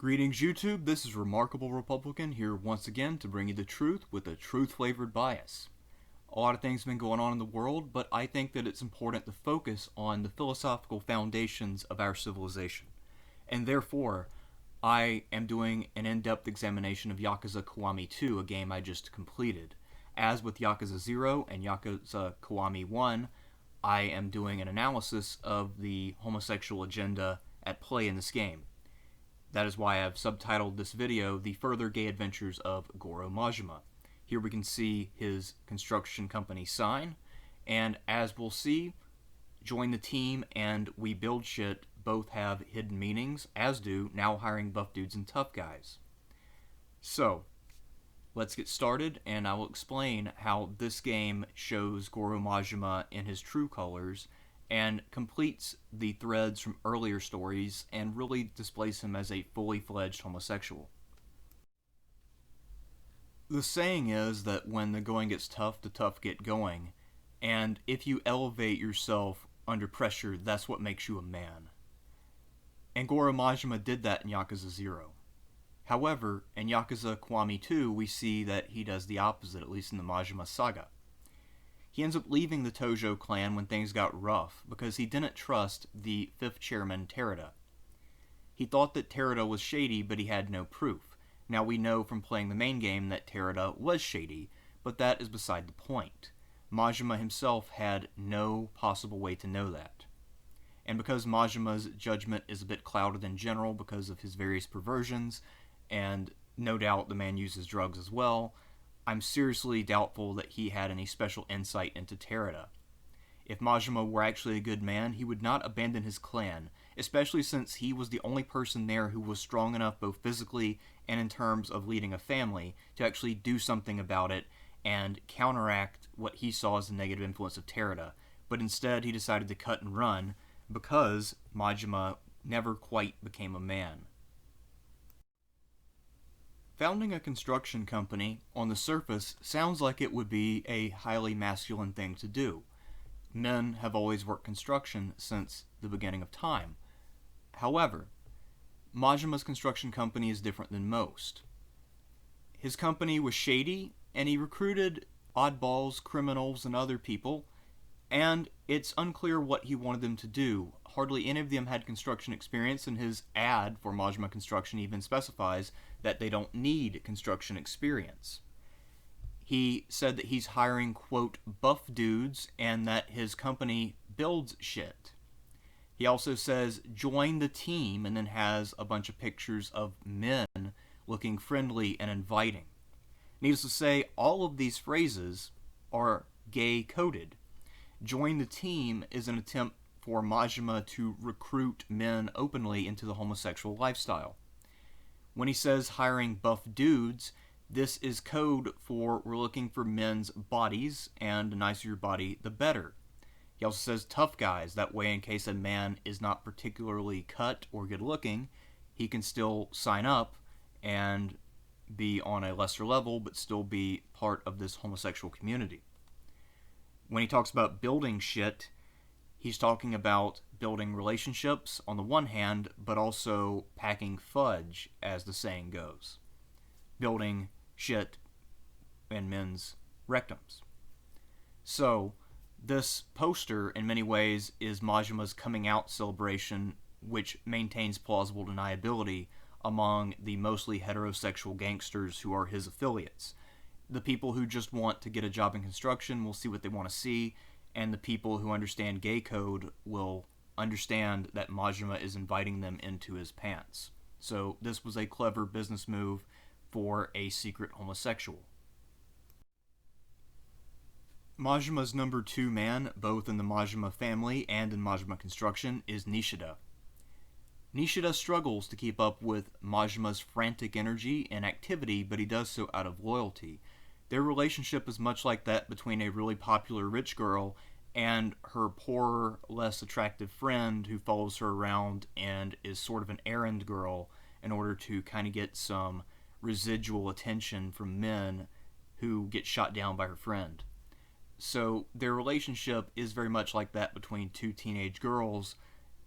Greetings YouTube, this is Remarkable Republican here once again to bring you the truth with a truth-flavored bias. A lot of things have been going on in the world, but I think that it's important to focus on the philosophical foundations of our civilization. And therefore, I am doing an in-depth examination of Yakuza Kiwami 2, a game I just completed. As with Yakuza 0 and Yakuza Kiwami 1, I am doing an analysis of the homosexual agenda at play in this game. That is why I've subtitled this video, The Further Gay Adventures of Goro Majima. Here we can see his construction company sign, and as we'll see, join the team and we build shit both have hidden meanings, as do now hiring buff dudes and tough guys. So, let's get started, and I will explain how this game shows Goro Majima in his true colors and completes the threads from earlier stories and really displays him as a fully fledged homosexual. The saying is that when the going gets tough, the tough get going, and if you elevate yourself under pressure, that's what makes you a man. And Goro Majima did that in Yakuza 0. However, in Yakuza Kiwami 2, we see that he does the opposite, at least in the Majima saga. He ends up leaving the Tojo clan when things got rough because he didn't trust the 5th chairman, Terada. He thought that Terada was shady, but he had no proof. Now we know from playing the main game that Terada was shady, but that is beside the point. Majima himself had no possible way to know that. And because Majima's judgment is a bit clouded in general because of his various perversions, and no doubt the man uses drugs as well, I'm seriously doubtful that he had any special insight into Terada. If Majima were actually a good man, he would not abandon his clan, especially since he was the only person there who was strong enough both physically and in terms of leading a family to actually do something about it and counteract what he saw as the negative influence of Terada. But instead, he decided to cut and run because Majima never quite became a man. Founding a construction company, on the surface, sounds like it would be a highly masculine thing to do. Men have always worked construction since the beginning of time. However, Majima's construction company is different than most. His company was shady, and he recruited oddballs, criminals, and other people, and it's unclear what he wanted them to do. Hardly any of them had construction experience, and his ad for Majima Construction even specifies that they don't need construction experience. He said that he's hiring, quote, buff dudes, and that his company builds shit. He also says, join the team, and then has a bunch of pictures of men looking friendly and inviting. Needless to say, all of these phrases are gay-coded. Join the team is an attempt for Majima to recruit men openly into the homosexual lifestyle. When he says hiring buff dudes, this is code for we're looking for men's bodies, and the nicer your body, the better. He also says tough guys, that way in case a man is not particularly cut or good looking, he can still sign up and be on a lesser level, but still be part of this homosexual community. When he talks about building shit, he's talking about building relationships on the one hand, but also packing fudge, as the saying goes. Building shit in men's rectums. So, this poster, in many ways, is Majima's coming out celebration, which maintains plausible deniability among the mostly heterosexual gangsters who are his affiliates. The people who just want to get a job in construction will see what they want to see, and the people who understand gay code will understand that Majima is inviting them into his pants. So this was a clever business move for a secret homosexual. Majima's number 2 man, both in the Majima family and in Majima Construction, is Nishida. Nishida struggles to keep up with Majima's frantic energy and activity, but he does so out of loyalty. Their relationship is much like that between a really popular rich girl and her poorer, less attractive friend who follows her around and is sort of an errand girl in order to kind of get some residual attention from men who get shot down by her friend. So their relationship is very much like that between two teenage girls,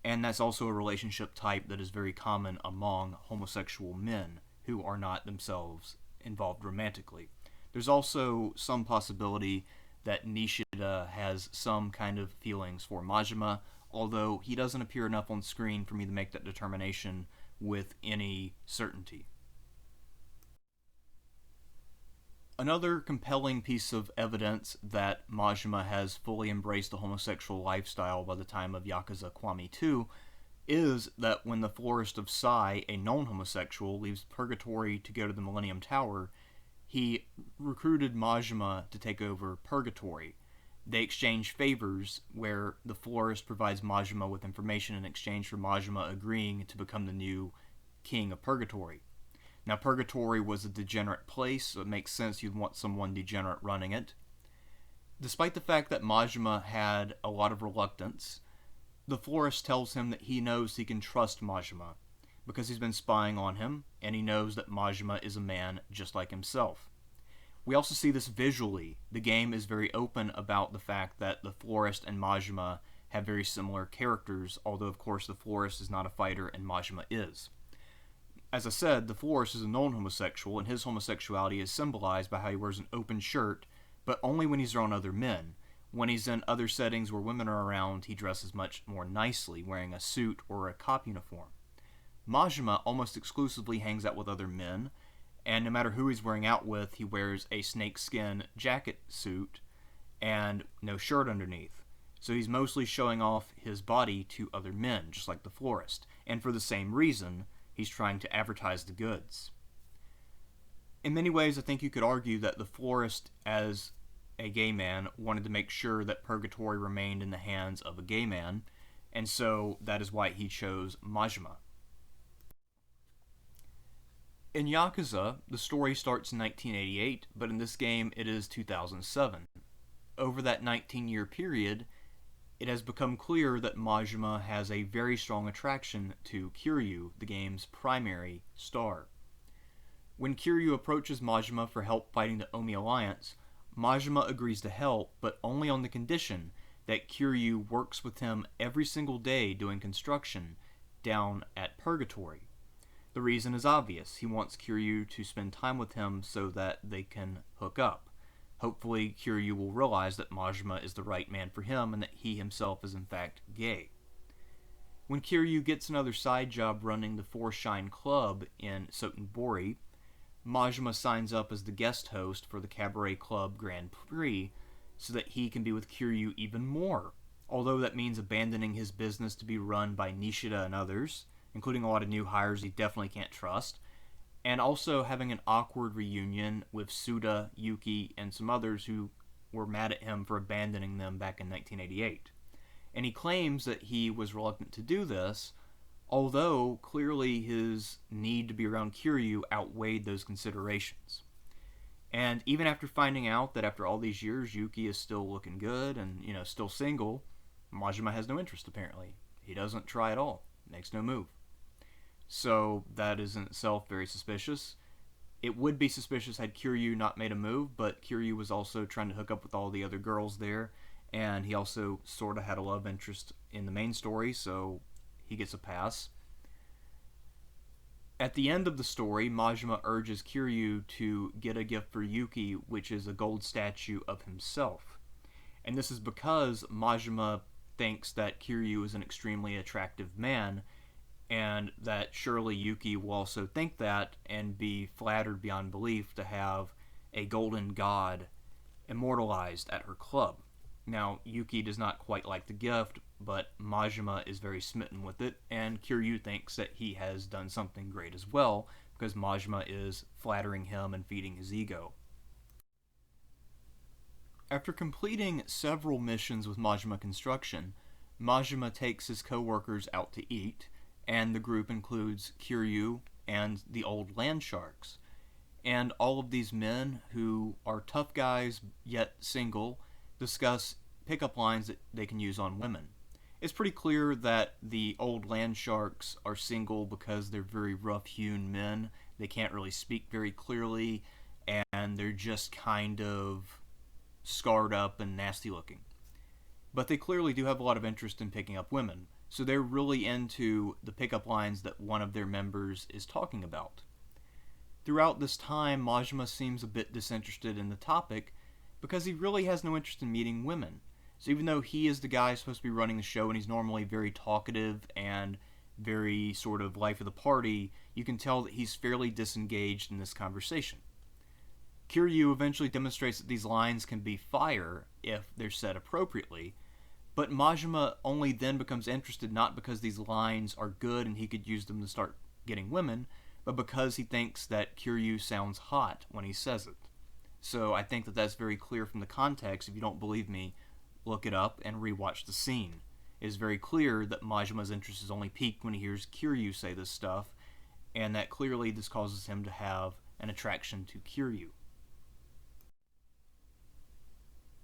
and that's also a relationship type that is very common among homosexual men who are not themselves involved romantically. There's also some possibility that Nishida has some kind of feelings for Majima, although he doesn't appear enough on screen for me to make that determination with any certainty. Another compelling piece of evidence that Majima has fully embraced the homosexual lifestyle by the time of Yakuza Kiwami 2 is that when the Florist of Sai, a known homosexual, leaves Purgatory to go to the Millennium Tower, he recruited Majima to take over Purgatory. They exchange favors, where the Florist provides Majima with information in exchange for Majima agreeing to become the new king of Purgatory. Now, Purgatory was a degenerate place, so it makes sense you'd want someone degenerate running it. Despite the fact that Majima had a lot of reluctance, the Florist tells him that he knows he can trust Majima, because he's been spying on him, and he knows that Majima is a man just like himself. We also see this visually. The game is very open about the fact that the Florist and Majima have very similar characters, although of course the Florist is not a fighter and Majima is. As I said, the Florist is a known homosexual, and his homosexuality is symbolized by how he wears an open shirt, but only when he's around other men. When he's in other settings where women are around, he dresses much more nicely, wearing a suit or a cop uniform. Majima almost exclusively hangs out with other men, and no matter who he's wearing out with, he wears a snakeskin jacket suit and no shirt underneath. So he's mostly showing off his body to other men, just like the Florist, and for the same reason, he's trying to advertise the goods. In many ways, I think you could argue that the Florist, as a gay man, wanted to make sure that Purgatory remained in the hands of a gay man, and so that is why he chose Majima. In Yakuza, the story starts in 1988, but in this game it is 2007. Over that 19-year period, it has become clear that Majima has a very strong attraction to Kiryu, the game's primary star. When Kiryu approaches Majima for help fighting the Omi Alliance, Majima agrees to help, but only on the condition that Kiryu works with him every single day doing construction down at Purgatory. The reason is obvious. He wants Kiryu to spend time with him so that they can hook up. Hopefully, Kiryu will realize that Majima is the right man for him and that he himself is in fact gay. When Kiryu gets another side job running the Four Shine Club in Sotenbori, Majima signs up as the guest host for the Cabaret Club Grand Prix so that he can be with Kiryu even more, although that means abandoning his business to be run by Nishida and others, including a lot of new hires he definitely can't trust, and also having an awkward reunion with Suda, Yuki, and some others who were mad at him for abandoning them back in 1988. And he claims that he was reluctant to do this, although clearly his need to be around Kiryu outweighed those considerations. And even after finding out that after all these years Yuki is still looking good and, still single, Majima has no interest apparently. He doesn't try at all, makes no move. So that is in itself very suspicious. It would be suspicious had Kiryu not made a move, but Kiryu was also trying to hook up with all the other girls there, and he also sort of had a love interest in the main story, so he gets a pass. At the end of the story, Majima urges Kiryu to get a gift for Yuki, which is a gold statue of himself. And this is because Majima thinks that Kiryu is an extremely attractive man, and that surely Yuki will also think that and be flattered beyond belief to have a golden god immortalized at her club. Now, Yuki does not quite like the gift, but Majima is very smitten with it, and Kiryu thinks that he has done something great as well, because Majima is flattering him and feeding his ego. After completing several missions with Majima Construction, Majima takes his co-workers out to eat, and the group includes Kiryu and the old land sharks. And all of these men, who are tough guys yet single, discuss pickup lines that they can use on women. It's pretty clear that the old land sharks are single because they're very rough-hewn men. They can't really speak very clearly, and they're just kind of scarred up and nasty looking. But they clearly do have a lot of interest in picking up women. so they're really into the pickup lines that one of their members is talking about. Throughout this time, Majima seems a bit disinterested in the topic because he really has no interest in meeting women. So even though he is the guy supposed to be running the show and he's normally very talkative and very sort of life of the party, you can tell that he's fairly disengaged in this conversation. Kiryu eventually demonstrates that these lines can be fire if they're said appropriately, but Majima only then becomes interested not because these lines are good and he could use them to start getting women, but because he thinks that Kiryu sounds hot when he says it. So I think that that's very clear from the context. If you don't believe me, look it up and rewatch the scene. It is very clear that Majima's interest is only piqued when he hears Kiryu say this stuff, and that clearly this causes him to have an attraction to Kiryu.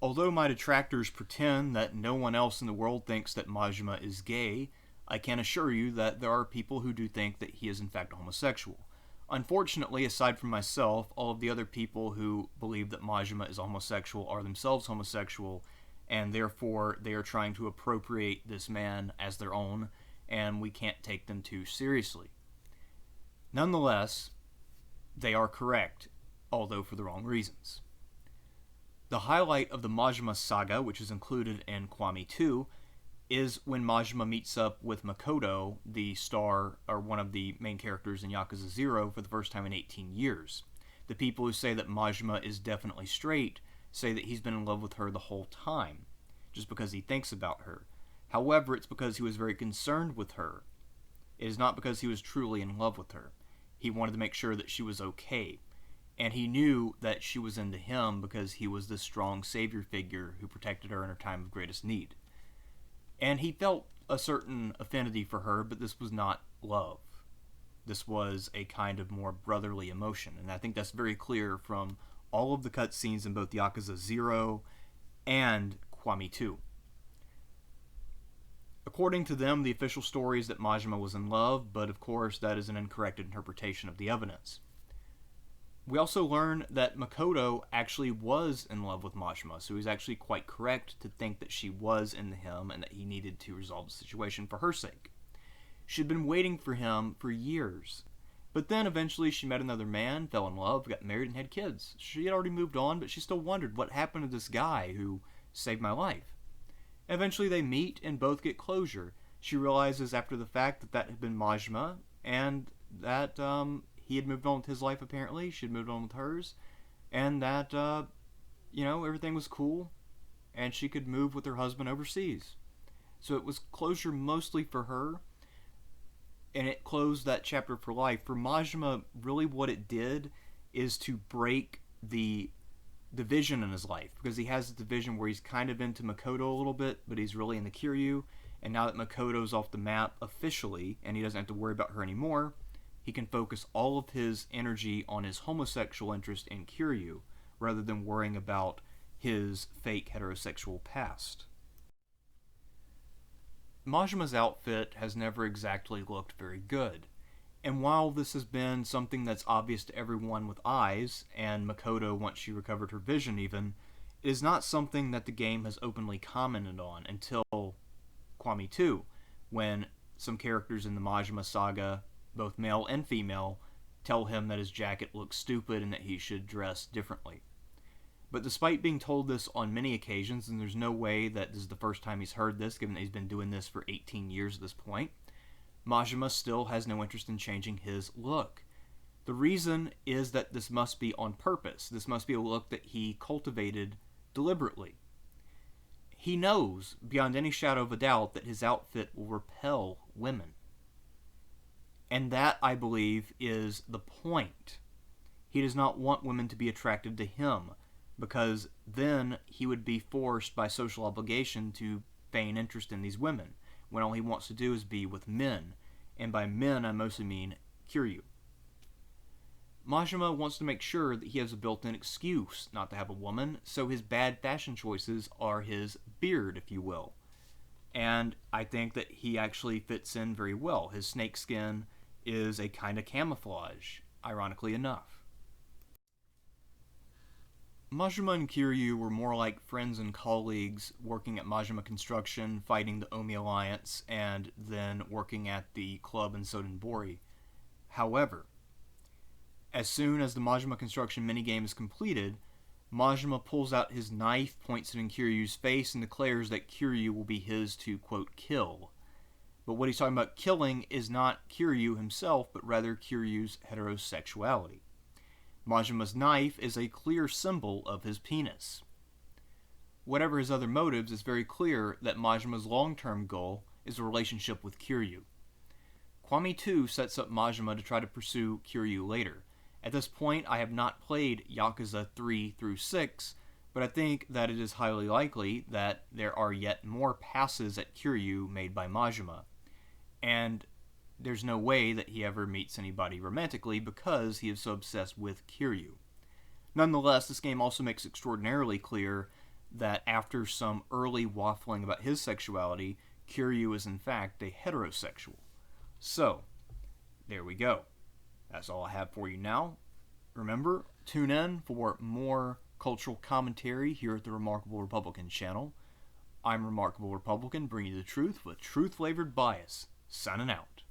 Although my detractors pretend that no one else in the world thinks that Majima is gay, I can assure you that there are people who do think that he is in fact homosexual. Unfortunately, aside from myself, all of the other people who believe that Majima is homosexual are themselves homosexual, and therefore they are trying to appropriate this man as their own, and we can't take them too seriously. Nonetheless, they are correct, although for the wrong reasons. The highlight of the Majima saga, which is included in Kiwami 2, is when Majima meets up with Makoto, the star, or one of the main characters in Yakuza 0, for the first time in 18 years. The people who say that Majima is definitely straight say that he's been in love with her the whole time, just because he thinks about her. However, it's because he was very concerned with her. It is not because he was truly in love with her. He wanted to make sure that she was okay. And he knew that she was into him because he was this strong savior figure who protected her in her time of greatest need. And he felt a certain affinity for her, but this was not love. This was a kind of more brotherly emotion. And I think that's very clear from all of the cutscenes in both Yakuza 0 and Kiwami 2. According to them, the official story is that Majima was in love, but of course that is an incorrect interpretation of the evidence. We also learn that Makoto actually was in love with Majima, so he's actually quite correct to think that she was into him and that he needed to resolve the situation for her sake. She'd been waiting for him for years. But then eventually she met another man, fell in love, got married, and had kids. She had already moved on, but she still wondered what happened to this guy who saved my life. Eventually they meet and both get closure. She realizes after the fact that that had been Majima, and that he had moved on with his life apparently, she had moved on with hers, and that, everything was cool, and she could move with her husband overseas. So it was closure mostly for her, and it closed that chapter for life. For Majima, really what it did is to break the division in his life, because he has a division where he's kind of into Makoto a little bit, but he's really into Kiryu, and now that Makoto's off the map officially, and he doesn't have to worry about her anymore, he can focus all of his energy on his homosexual interest in Kiryu, rather than worrying about his fake heterosexual past. Majima's outfit has never exactly looked very good, and while this has been something that's obvious to everyone with eyes, and Makoto once she recovered her vision even, it is not something that the game has openly commented on until Kiwami 2, when some characters in the Majima saga, both male and female, tell him that his jacket looks stupid and that he should dress differently. But despite being told this on many occasions, and there's no way that this is the first time he's heard this, given that he's been doing this for 18 years at this point, Majima still has no interest in changing his look. The reason is that this must be on purpose. This must be a look that he cultivated deliberately. He knows, beyond any shadow of a doubt, that his outfit will repel women. And that, I believe, is the point. He does not want women to be attracted to him, because then he would be forced by social obligation to feign interest in these women, when all he wants to do is be with men, and by men I mostly mean Kiryu. Majima wants to make sure that he has a built-in excuse not to have a woman, so his bad fashion choices are his beard, if you will. And I think that he actually fits in very well. His snakeskin is a kind of camouflage, ironically enough. Majima and Kiryu were more like friends and colleagues working at Majima Construction, fighting the Omi Alliance, and then working at the club in Sodenbori. However, as soon as the Majima Construction minigame is completed, Majima pulls out his knife, points it in Kiryu's face, and declares that Kiryu will be his to, quote, kill. But what he's talking about killing is not Kiryu himself, but rather Kiryu's heterosexuality. Majima's knife is a clear symbol of his penis. Whatever his other motives, it's very clear that Majima's long-term goal is a relationship with Kiryu. Kiwami 2 sets up Majima to try to pursue Kiryu later. At this point, I have not played Yakuza 3 through 6, but I think that it is highly likely that there are yet more passes at Kiryu made by Majima. And there's no way that he ever meets anybody romantically because he is so obsessed with Kiryu. Nonetheless, this game also makes extraordinarily clear that after some early waffling about his sexuality, Kiryu is in fact a heterosexual. So, there we go. That's all I have for you now. Remember, tune in for more cultural commentary here at the Remarkable Republican channel. I'm Remarkable Republican, bringing you the truth with truth-flavored bias. Signing out.